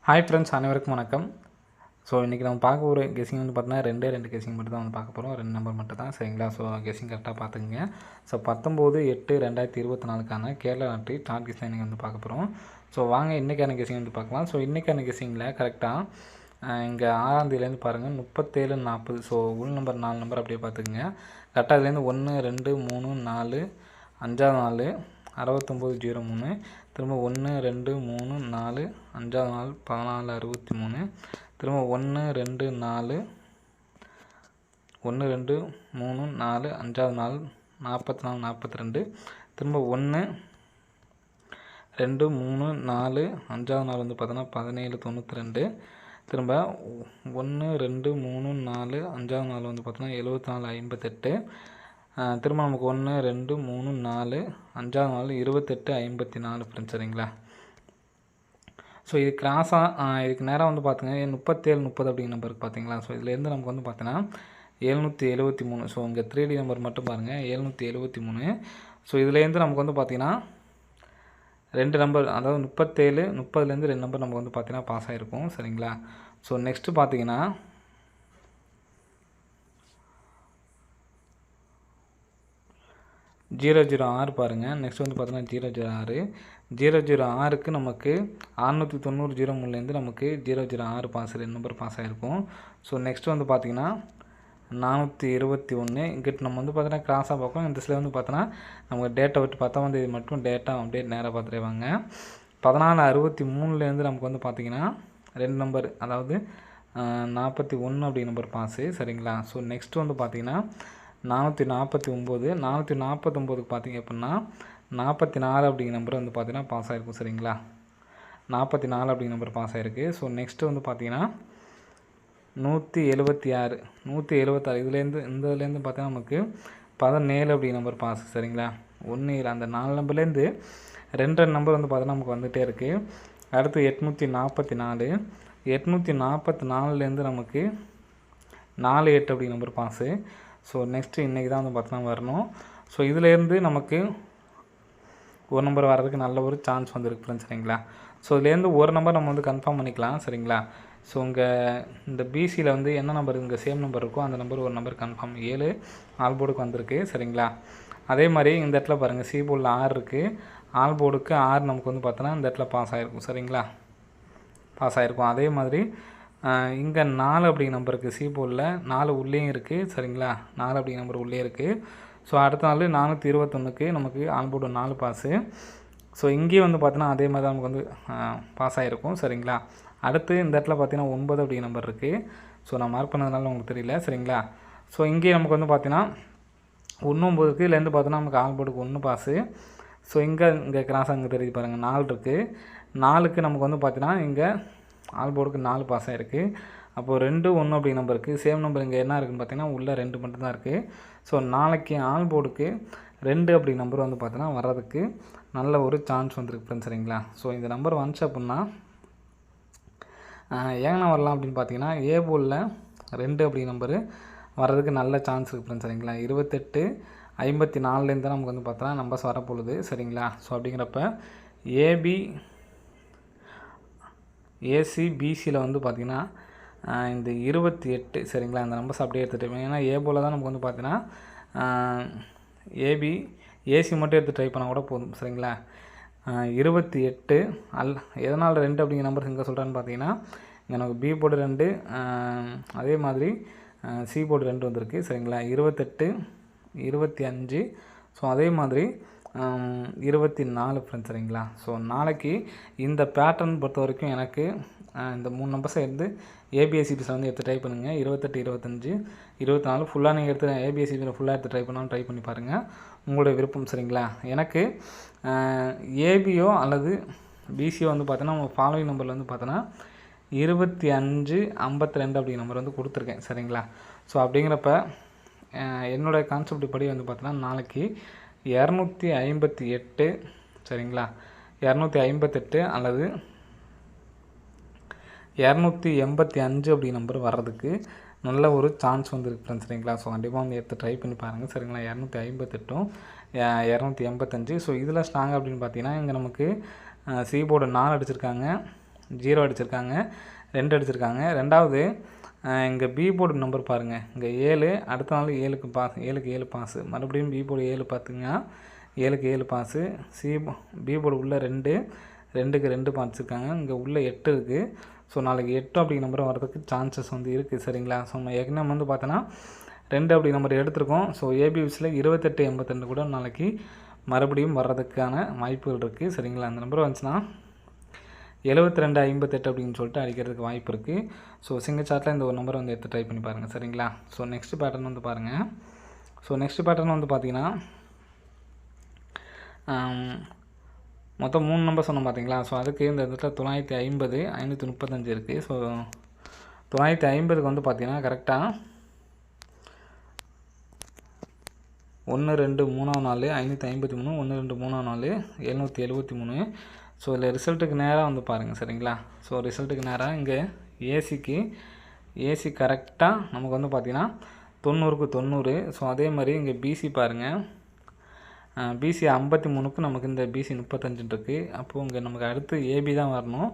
Hi friends, அனைவருக்கும் வணக்கம். So இன்றைக்கி நம்ம பார்க்க ஒரு கெஸிங் வந்து பார்த்தீங்கன்னா ரெண்டு கெஸிங் மட்டும் தான் வந்து பார்க்க போகிறோம். 2 நம்பர் மட்டும் தான், சரிங்களா? ஸோ கெஸிங் கரெக்டாக பார்த்துக்குங்க. ஸோ 19/8/2024 கேரளா நாட்டு டாட் கெஸ் இன்றைக்கி வந்து பார்க்க போகிறோம். ஸோ வாங்க இன்றைக்கான கெஸிங் வந்து பார்க்கலாம். ஸோ இன்றைக்கான கெஸிங்கில் கரெக்டாக இங்கே 6ஆம் தேதியிலேருந்து பாருங்கள் 37-40. ஸோ உள் நம்பர் 4 நம்பர் அப்படியே பார்த்துக்குங்க. கரெக்டாக இதுலேருந்து 1 2 3 4 5ஆவது நாள் 6903, திரும்ப 1 2 3 4 5ஆவது நாள் 1463, திரும்ப 1 2 4 1 2 3 4 5ஆவது நாள் 44 42, திரும்ப 1 2 3 4 5ஆவது நாள் வந்து பார்த்தோன்னா 1792, திரும்ப 1 2 3 4 5ஆவது நாள் வந்து பார்த்தோன்னா 74 58, திரும்ப நமக்கு 1 2 3 4 5ஆவது நாள் 28 54 ஃப்ரெண்ட்ஸ், சரிங்களா? ஸோ இது கிராஸாக இதுக்கு நேராக வந்து பார்த்துங்க 37-30 அப்படிங்கிற நம்பருக்கு பார்த்தீங்களா? ஸோ இதுலேருந்து நமக்கு வந்து பார்த்தீங்கன்னா 773. ஸோ இங்கே 3D நம்பர் மட்டும் பாருங்கள் 773. ஸோ இதுலேருந்து நமக்கு வந்து பார்த்திங்கன்னா 2 நம்பர், அதாவது 37-30லேருந்து 2 நம்பர் நமக்கு வந்து பார்த்திங்கன்னா பாஸ் ஆகிருக்கும், சரிங்களா? ஸோ நெக்ஸ்ட்டு பார்த்தீங்கன்னா 006 பாருங்கள். நெக்ஸ்ட் வந்து பார்த்தோன்னா 006 006க்கு நமக்கு 690 நமக்கு 006 பாஸ் 2 நம்பர் பாஸ் ஆகிருக்கும். ஸோ நெக்ஸ்ட் வந்து பார்த்திங்கன்னா 421. இங்கிட்ட நம்ம வந்து பார்த்தோன்னா கிராஸாக பார்ப்போம். இந்த சில வந்து பார்த்தோன்னா நமக்கு டேட்டை விட்டு 10ஆம் தேதி மட்டும் டேட்டா அப்படியே நேராக பார்த்துருவாங்க. 1463லேருந்து நமக்கு வந்து பார்த்திங்கன்னா 2 நம்பர், அதாவது 41 அப்படி நம்பர் பாஸு, சரிங்களா? ஸோ நெக்ஸ்ட் வந்து பார்த்திங்கன்னா 449 449க்கு பார்த்திங்க அப்படின்னா 44 அப்படிங்கிற நம்பர் வந்து பார்த்திங்கன்னா பாஸ் ஆகிருக்கும், சரிங்களா? 44 அப்படிங்கிற நம்பர் பாஸ் ஆகிருக்கு. ஸோ நெக்ஸ்ட்டு வந்து பார்த்திங்கன்னா 176 176 இதுலேருந்து பார்த்தீங்கன்னா நமக்கு 17 அப்படிங்கிற நம்பர் பாஸ், சரிங்களா? 1 அந்த 4 நம்பர்லேருந்து 2 நம்பர் வந்து பார்த்தீங்கன்னா நமக்கு வந்துகிட்டே இருக்குது. அடுத்து 844 844லேருந்து நமக்கு 48 அப்படிங்கிற நம்பர் பாஸு. ஸோ நெக்ஸ்ட்டு இன்றைக்கி தான் வந்து பார்த்தோன்னா வரணும். ஸோ இதுலேருந்து நமக்கு ஒரு நம்பர் வர்றதுக்கு நல்ல ஒரு சான்ஸ் வந்துருக்கு ஃப்ரெண்ட்ஸ், சரிங்களா? ஸோ இதுலேருந்து ஒரு நம்பர் நம்ம வந்து கன்ஃபார்ம் பண்ணிக்கலாம், சரிங்களா? ஸோ இங்கே இந்த பிசியில் வந்து என்ன நம்பர் இங்கே சேம் நம்பர் இருக்கோ அந்த நம்பர் ஒரு நம்பர் கன்ஃபார்ம் 7 ஆல் போர்டுக்கு வந்திருக்கு, சரிங்களா? அதே மாதிரி இந்த இடத்துல பாருங்கள் சி போர்டில் 6 இருக்குது, ஆல் போர்டுக்கு 6 நமக்கு வந்து பார்த்தோன்னா இந்த இடத்துல பாஸ் ஆகிருக்கும், சரிங்களா? பாஸ் ஆகிருக்கும். அதே மாதிரி இங்கே 4 அப்படிங்கிற நம்பருக்கு சி போர்டில் 4 உள்ளேயும் இருக்குது, சரிங்களா? 4 அப்படிங்கிற நம்பர் உள்ளே இருக்குது. ஸோ அடுத்த நாள் 421க்கு நமக்கு ஆல் போர்டு 4 பாஸு. ஸோ இங்கேயும் வந்து பார்த்தோன்னா அதே மாதிரி தான் நமக்கு வந்து பாஸ் ஆகிருக்கும், சரிங்களா? அடுத்து இந்த இடத்துல பார்த்தீங்கன்னா 9 அப்படிங்கிற நம்பர் இருக்குது. ஸோ நான் மார்க் பண்ணதுனால உங்களுக்கு தெரியல, சரிங்களா? ஸோ இங்கேயும் நமக்கு வந்து பார்த்தீங்கன்னா 19 இருக்குது. இதுலேருந்து பார்த்தோன்னா நமக்கு ஆல் போர்டுக்கு 1 பாஸு. ஸோ இங்கே கிராஸாக இங்கே தெரியுது பாருங்கள் 4 இருக்குது. 4க்கு நமக்கு வந்து பார்த்தீங்கன்னா இங்கே ஆல் போர்டுக்கு 4 பாஸ் ஆகிருக்கு. அப்போது 2 1 அப்படிங்கிற நம்பர் இருக்குது. சேம் நம்பர் இங்கே என்ன இருக்குதுன்னு பார்த்தீங்கன்னா உள்ளே 2 மட்டும் தான் இருக்குது. ஸோ நாளைக்கு ஆல் போர்டுக்கு 2 அப்படி நம்பர் வந்து பார்த்தீங்கன்னா வர்றதுக்கு நல்ல ஒரு சான்ஸ் வந்துருக்கு ஃப்ரெண்ட்ஸ், சரிங்களா? ஸோ இந்த நம்பர் வந்துச்சு அப்படின்னா ஏங்கண்ணா வரலாம் அப்படின்னு பார்த்தீங்கன்னா ஏ போர்டில் 2 அப்படி நம்பரு வர்றதுக்கு நல்ல சான்ஸ் இருக்குது ஃப்ரெண்ட்ஸ், சரிங்களா? 28-54லேருந்து தான் நமக்கு வந்து பார்த்தோன்னா நம்பர்ஸ் வரப்போகுது, சரிங்களா? ஸோ அப்படிங்கிறப்ப ஏசிபிசியில் வந்து பார்த்திங்கன்னா இந்த 28, சரிங்களா? அந்த நம்பர்ஸ் அப்படியே எடுத்துகிட்டு, ஏன்னா ஏ போல் தான் நமக்கு வந்து பார்த்தீங்கன்னா ஏசி மட்டும் எடுத்து ட்ரை பண்ணால் கூட போதும், சரிங்களா? 28 எதனால் 2 அப்படிங்கிற நம்பர் இங்கே சொல்கிறேன்னு பார்த்தீங்கன்னா இங்கே நமக்கு பி போர்டு 2, அதே மாதிரி சி போர்டு 2 வந்திருக்கு, சரிங்களா? 28 25, ஸோ அதே மாதிரி 24 ஃப்ரெண்ட்ஸ், சரிங்களா? ஸோ நாளைக்கு இந்த பேட்டர்ன் பொறுத்த வரைக்கும் எனக்கு இந்த 3 நம்பர்ஸை எடுத்து ஏபிஎஸ்சிபிஸில் வந்து எடுத்து ட்ரை பண்ணுங்கள். 28 25 24 ஃபுல்லாக நீங்கள் எடுத்து ஏபிஎஸ்சிபியில் ஃபுல்லாக எடுத்து ட்ரை பண்ணாலும் ட்ரை பண்ணி பாருங்கள், உங்களுடைய விருப்பம், சரிங்களா? எனக்கு ஏபியோ அல்லது பிசியோ வந்து பார்த்தோன்னா ஃபாலோவிங் நம்பரில் வந்து பார்த்தோன்னா 25-52 அப்படிங்கிற நம்பர் வந்து கொடுத்துருக்கேன், சரிங்களா? ஸோ அப்படிங்கிறப்ப என்னோடய கான்செப்ட் படி வந்து பார்த்தோன்னா நாளைக்கு 258, சரிங்களா? 258 அல்லது 285 அப்படி நம்பர் வர்றதுக்கு நல்ல ஒரு சான்ஸ் வந்துருக்கு ஃப்ரெண்ட்ஸ், சரிங்களா? ஸோ கண்டிப்பாக வந்து எடுத்து ட்ரை பண்ணி பாருங்கள், சரிங்களா? 258 285. ஸோ இதில் ஸ்ட்ராங் அப்படின்னு பார்த்தீங்கன்னா இங்கே நமக்கு சி போர்டு 4 அடிச்சிருக்காங்க, 0 அடிச்சிருக்காங்க, 2 அடிச்சிருக்காங்க. ரெண்டாவது இங்கே பி போர்டு நம்பர் பாருங்கள், இங்கே 7, அடுத்த நாள் 7க்கு பாஸ், 7க்கு 7 பாஸு. மறுபடியும் பி போர்டு 7 பார்த்திங்கன்னா 7க்கு 7 பாஸு. பி போர்டு உள்ள 2, 2க்கு 2 பாஸிருக்காங்க. இங்கே உள்ள 8 இருக்குது. ஸோ நாளைக்கு 8 அப்படிங்கிற நம்பர் வரதுக்கு சான்சஸ் வந்து இருக்குது. சரிங்களா? ஸோ நம்ம ஏற்கனவே வந்து பார்த்தோன்னா 2 அப்படி நம்பர் எடுத்திருக்கோம். ஸோ ஏபிஎஸ்சியில் 28, 82 கூட நாளைக்கு மறுபடியும் வர்றதுக்கான வாய்ப்புகள் இருக்குது. சரிங்களா? அந்த நம்பர் வந்துச்சுன்னா 72, 58 அப்படின்னு சொல்லிட்டு அடிக்கிறதுக்கு வாய்ப்பு இருக்குது. ஸோ சிங்கிள் சார்ட்டில் இந்த ஒரு நம்பரை வந்து எடுத்து ட்ரை பண்ணி பாருங்கள். சரிங்களா? ஸோ நெக்ஸ்ட் பேட்டர்ன் வந்து பாருங்கள். ஸோ நெக்ஸ்ட் பேட்டர்ன் வந்து பார்த்தீங்கன்னா மொத்தம் 3 நம்பர் சொன்னோம் பார்த்தீங்களா? ஸோ அதுக்கு இந்த இடத்துல 950, 535 இருக்குது. ஸோ 950க்கு வந்து பார்த்தீங்கன்னா கரெக்டாக 1, 2, 3ஆம் நாள் 553, 1, 2, 3ஆம் நாள் 773. ஸோ இதில் ரிசல்ட்டுக்கு நேராக வந்து பாருங்கள். சரிங்களா? ஸோ ரிசல்ட்டுக்கு நேராக இங்கே ஏசி கரெக்டாக நமக்கு வந்து பார்த்திங்கன்னா 90க்கு 90. ஸோ அதே மாதிரி இங்கே பிசி பாருங்கள், பிசி 53க்கு நமக்கு இந்த பிசி 35 இருக்குது. அப்போது இங்கே நமக்கு அடுத்து ஏபி தான் வரணும்.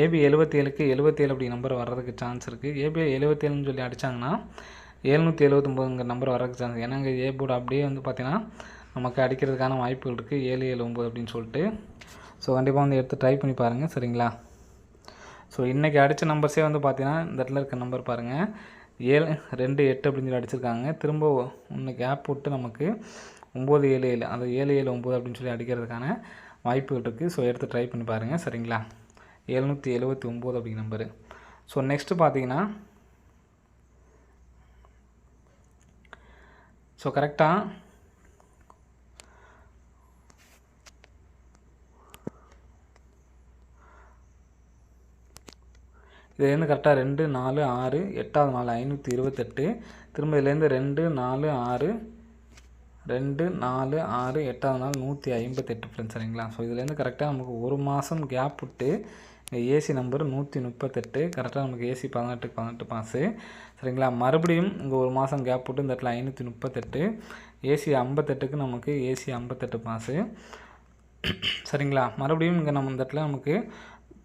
ஏபி 77க்கு 77 அப்படி நம்பர் வர்றதுக்கு சான்ஸ் இருக்குது. ஏபி 77ன்னு சொல்லி அடித்தாங்கன்னா 779 நம்பர் வர்றதுக்கு சான்ஸ். ஏன்னா இங்கே ஏ போர்டு அப்படியே வந்து பார்த்திங்கன்னா நமக்கு அடிக்கிறதுக்கான வாய்ப்புகள் இருக்குது, 779 அப்படின்னு சொல்லிட்டு. ஸோ கண்டிப்பாக வந்து எடுத்து ட்ரை பண்ணி பாருங்கள். சரிங்களா? ஸோ இன்றைக்கி அடித்த நம்பர்ஸே வந்து பார்த்தீங்கன்னா இந்த இடத்துல இருக்க நம்பர் பாருங்கள், 7, 2, 8 அப்படின்னு சொல்லி அடிச்சிருக்காங்க. திரும்ப ஒன்று கேப் விட்டு நமக்கு 9, 7, 7 அந்த 7, 7, 9 அப்படின்னு சொல்லி அடிக்கிறதுக்கான வாய்ப்புகள் இருக்குது. ஸோ எடுத்து ட்ரை பண்ணி பாருங்கள். சரிங்களா? 779 அப்படிங்கிற நம்பரு. ஸோ நெக்ஸ்ட்டு பார்த்தீங்கன்னா ஸோ கரெக்டாக இதுலேருந்து கரெக்டாக 2, 4, 6, 8ஆவது நாள் 528. திரும்ப இதுலேருந்து 2, 4, 6, 2, 4, 6, 8ஆவது நாள் 158 ஃப்ரெண்ட்ஸ். சரிங்களா? ஸோ இதுலேருந்து கரெக்டாக நமக்கு ஒரு மாதம் கேப் விட்டு இங்கே ஏசி நம்பர் 138, கரெக்டாக நமக்கு ஏசி 18க்கு 18 பாஸு. சரிங்களா? மறுபடியும் இங்கே ஒரு மாதம் கேப் விட்டு இந்த இடத்துல 538, ஏசி 58க்கு நமக்கு ஏசி 58 பாஸு. சரிங்களா? மறுபடியும் இங்கே நம்ம இந்த இடத்துல நமக்கு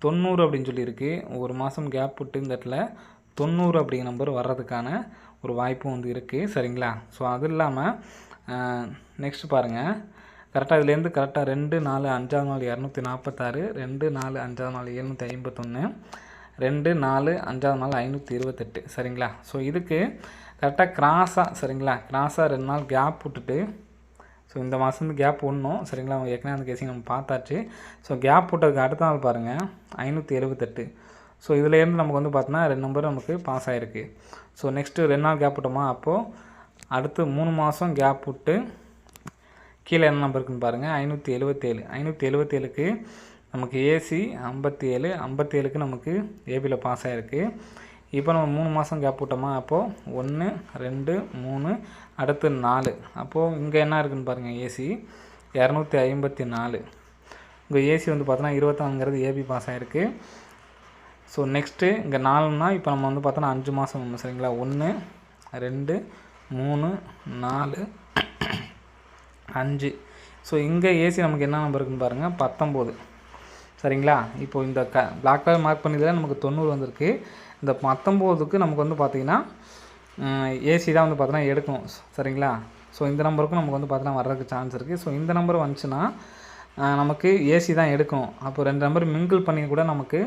90 அப்படின்னு சொல்லியிருக்கு. ஒரு மாதம் கேப் விட்டு இந்த இடத்துல 90 அப்படிங்கிற நம்பர் வர்றதுக்கான ஒரு வாய்ப்பும் வந்து இருக்குது. சரிங்களா? ஸோ அது இல்லாமல் நெக்ஸ்ட் பாருங்கள், கரெக்டாக இதுலேருந்து கரெக்டாக 2, 4, 5ஆவது நாள் 246, 2, 4, 5ஆவது நாள் 751, 2, 4, 5ஆவது நாள் 528. சரிங்களா? ஸோ இதுக்கு கரெக்டாக கிராஸாக, சரிங்களா, கிராஸாக 2 நாள் கேப் விட்டுட்டு, ஸோ இந்த மாதம் வந்து கேப் ஒன்றும், சரிங்களா, ஏற்கனவே அந்த கேஸிங் நம்ம பார்த்தாச்சு. ஸோ கேப் விட்டதுக்கு அடுத்த நாள் பாருங்கள் 578. ஸோ இதுலேருந்து நமக்கு வந்து பார்த்தோன்னா 2 நம்பர் நமக்கு பாஸ் ஆகிருக்கு. ஸோ நெக்ஸ்ட்டு 2 நாள் கேப் விட்டோமா, அப்போது அடுத்து 3 மாதம் கேப் விட்டு கீழே என்ன நம்பர் இருக்குன்னு பாருங்கள், 577. 577க்கு நமக்கு ஏசி 57, 57க்கு நமக்கு ஏபியில் பாஸ் ஆகிருக்கு. இப்போ நம்ம 3 மாதம் கேப் விட்டோமா, அப்போது 1, 2, 3, அடுத்து 4. அப்போது இங்கே என்ன இருக்குதுன்னு பாருங்கள், ஏசி 254. இங்கே ஏசி வந்து பார்த்தோன்னா 24ங்கிறது ஏபி பாஸ் ஆகிருக்கு. ஸோ நெக்ஸ்ட்டு இங்கே 4னா இப்போ நம்ம வந்து பார்த்தோன்னா 5 மாதம் ஒன்று. சரிங்களா? 1, 2, 3, 4, 5. ஸோ இங்கே ஏசி நமக்கு என்ன நம்பர் இருக்குன்னு பாருங்கள், 19. சரிங்களா? இப்போது இந்த பிளாக் கலர் மார்க் பண்ணிதில் நமக்கு 90 வந்திருக்கு. இந்த 19க்கு நமக்கு வந்து பார்த்திங்கன்னா ஏசி தான் வந்து பார்த்தோன்னா எடுக்கணும். சரிங்களா? ஸோ இந்த நம்பருக்கும் நமக்கு வந்து பார்த்தோன்னா வர்றதுக்கு சான்ஸ் இருக்குது. ஸோ இந்த நம்பர் வந்துச்சுன்னா நமக்கு ஏசி தான் எடுக்கணும். அப்போ 2 நம்பர் மிங்கிள் பண்ணி கூட நமக்கு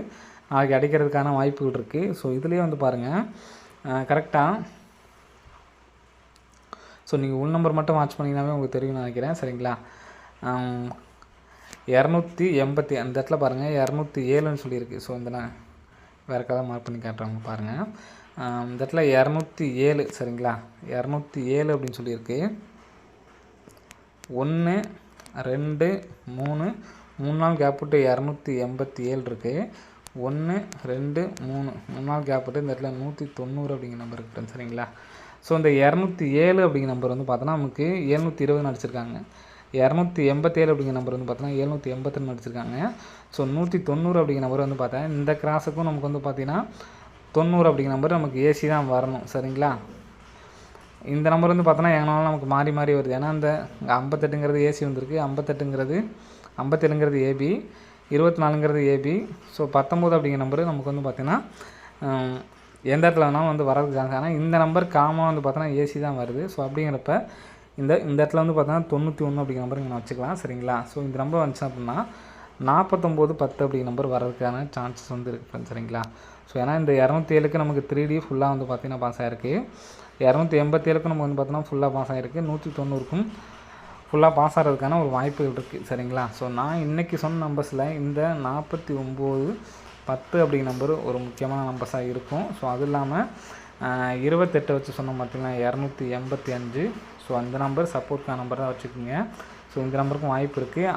நாளைக்கு அடிக்கிறதுக்கான வாய்ப்புகள் இருக்குது. ஸோ இதுலேயே வந்து பாருங்கள் கரெக்டாக, ஸோ நீங்கள் உள் நம்பர் மட்டும் வாட்ச் பண்ணிங்கன்னாவே உங்களுக்கு தெரியும்னு நினைக்கிறேன். சரிங்களா? 280 அந்த இடத்துல பாருங்கள் 207ன்னு சொல்லியிருக்கு. ஸோ இந்த நான் வேறு கதை மார்க் பண்ணி காட்டுறவங்க பாருங்கள், இந்த இடத்துல 207. சரிங்களா? 207 அப்படின்னு சொல்லியிருக்கு. 1, 2, 3 நாள் கேப் விட்டு 287 இருக்குது. 1, 2, 3 நாள் கேப் விட்டு இந்த இடத்துல 190 அப்படிங்கிற நம்பர் இருக்குது. சரிங்களா? ஸோ இந்த 207 அப்படிங்கிற நம்பர் வந்து பார்த்தோன்னா நமக்கு 720 அடிச்சிருக்காங்க. 287 அப்படிங்கிற நம்பர் வந்து பார்த்தோன்னா 782 அடிச்சிருக்காங்க. ஸோ 190 அப்படிங்கிற நம்பர் வந்து பார்த்தா இந்த கிராஸுக்கும் நமக்கு வந்து பார்த்தீங்கன்னா 90 அப்படிங்கிற நம்பர் நமக்கு ஏசி தான் வரணும். சரிங்களா? இந்த நம்பர் வந்து பார்த்தோன்னா எங்கனாலும் நமக்கு மாறி மாறி வருது. ஏன்னா இந்த 58ங்கிறது ஏசி வந்திருக்கு, 58ங்கிறது 57ங்கிறது ஏபி, 24ங்கிறது ஏபி. ஸோ 19 அப்படிங்கிற நம்பரு நமக்கு வந்து பார்த்திங்கன்னா எந்த இடத்துல வேணாலும் வந்து வரதுக்கு சான்ஸ். ஆனால் இந்த நம்பர் காமாக வந்து பார்த்தோன்னா ஏசி தான் வருது. ஸோ அப்படிங்கிறப்ப இந்த இடத்துல வந்து பார்த்தோன்னா 91 அப்படிங்கிற நம்பர் இங்கே வச்சுக்கலாம். சரிங்களா? ஸோ இந்த நம்பர் வந்துச்சு அப்படின்னா 4910 அப்படிங்கிற நம்பர் வரதுக்கான சான்சஸ் வந்து இருக்குது ஃப்ரெண்ட்ஸ். சரிங்களா? ஸோ ஏன்னா இந்த 207க்கு நமக்கு 3D ஃபுல்லாக வந்து பார்த்திங்கன்னா பாஸ் ஆகிருக்கு. 287க்கும் நம்ம வந்து பார்த்தோன்னா ஃபுல்லாக பாஸ் ஆகிருக்கு. 190க்கும் ஃபுல்லாக பாஸ் ஆகிறதுக்கான ஒரு வாய்ப்புகள் இருக்குது. சரிங்களா? ஸோ நான் இன்றைக்கி சொன்ன நம்பர்ஸில் இந்த 4910 அப்படிங்கிற நம்பர் ஒரு முக்கியமான நம்பர்ஸாக இருக்கும். ஸோ அது இல்லாமல் 28 வச்சு சொன்னோம் பார்த்திங்கன்னா 285. ஸோ அந்த நம்பர் சப்போர்ட்கான நம்பர் தான் வச்சுக்கோங்க. ஸோ இந்த நம்பருக்கும் வாய்ப்பு இருக்குது.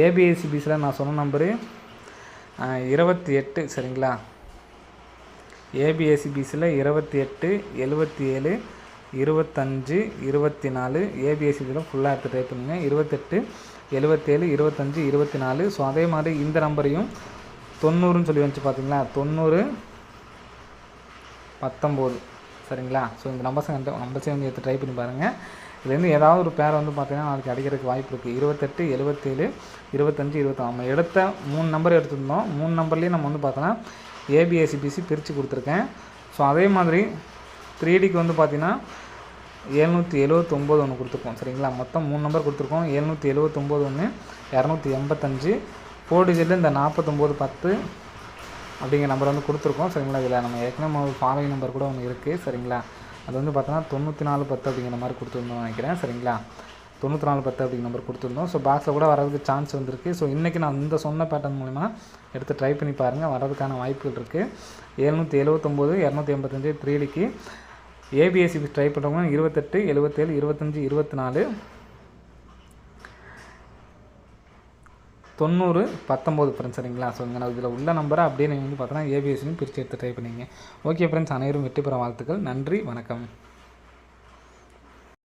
ஏபிஎஸ்சிபிஸில் நான் சொன்ன நம்பரு 28. சரிங்களா? ஏபிஎஸ்சிபிஸில் 28, 77, 25, 24 ஏபிஎஸ்சிபியில் ஃபுல்லாக எடுத்து டைப் பண்ணுங்கள். 28, 77, 25, 24. ஸோ அதே மாதிரி இந்த நம்பரையும் 90ன்னு சொல்லி வந்துச்சு பார்த்தீங்களா? 90, 19. சரிங்களா? ஸோ இந்த நம்பர்ஸை வந்து எடுத்து ட்ரை பண்ணி பாருங்கள். இதுலேருந்து ஏதாவது ஒரு பேரை வந்து பார்த்தீங்கன்னா நாளைக்கு அடிக்கிறதுக்கு வாய்ப்பு இருக்குது. 28, 77, 25, 26. நம்ம எடுத்த 3 நம்பர் எடுத்துருந்தோம். 3 நம்பர்லேயும் நம்ம வந்து பார்த்தோன்னா ஏபிஎஸ்சிபிசி பிரித்து கொடுத்துருக்கேன். ஸோ அதே மாதிரி 3Dக்கு வந்து பார்த்தீங்கன்னா 779 ஒன்று கொடுத்துருக்கோம். சரிங்களா? மொத்தம் 3 நம்பர் கொடுத்துருக்கோம். 779 ஒன்று, 285. 4 டிஜிட்டில் இந்த 4910 அப்படிங்கிற நம்பர் வந்து கொடுத்துருக்கோம். சரிங்களா? இதில் நம்ம ஏற்கனவே ஃபாலோயிங் நம்பர் கூட ஒன்று இருக்குது. சரிங்களா? அது வந்து பார்த்தோன்னா 9410 அப்படிங்கிற மாதிரி கொடுத்துருந்தோம் நினைக்கிறேன். சரிங்களா? 9410 அப்படிங்கிற நம்பர் கொடுத்துருந்தோம். ஸோ பாக்ஸில் கூட வரதுக்கு சான்ஸ் வந்துருக்கு. ஸோ இன்றைக்கி நான் இந்த சொன்ன பேட்டர்ன் மூலிமா எடுத்து ட்ரை பண்ணி பாருங்கள். வரதுக்கான வாய்ப்புகள் இருக்குது. 779, 285 3Dக்கு. ஏபிஎஸ்சிபி ட்ரை பண்ணுறவங்க 28, 77, 25, 24, 90, 19 ஃப்ரெண்ட்ஸ். சரிங்களா? ஸோ இங்கே இதில் உள்ள நம்பரை அப்படியே நீங்கள் வந்து பார்த்தோன்னா ஏபிஎஸ்சியும் பிரித்து எடுத்து ட்ரை பண்ணிங்க. ஓகே ஃப்ரெண்ட்ஸ், அனைவரும் வெற்றி பெற வாழ்த்துக்கள். நன்றி, வணக்கம்.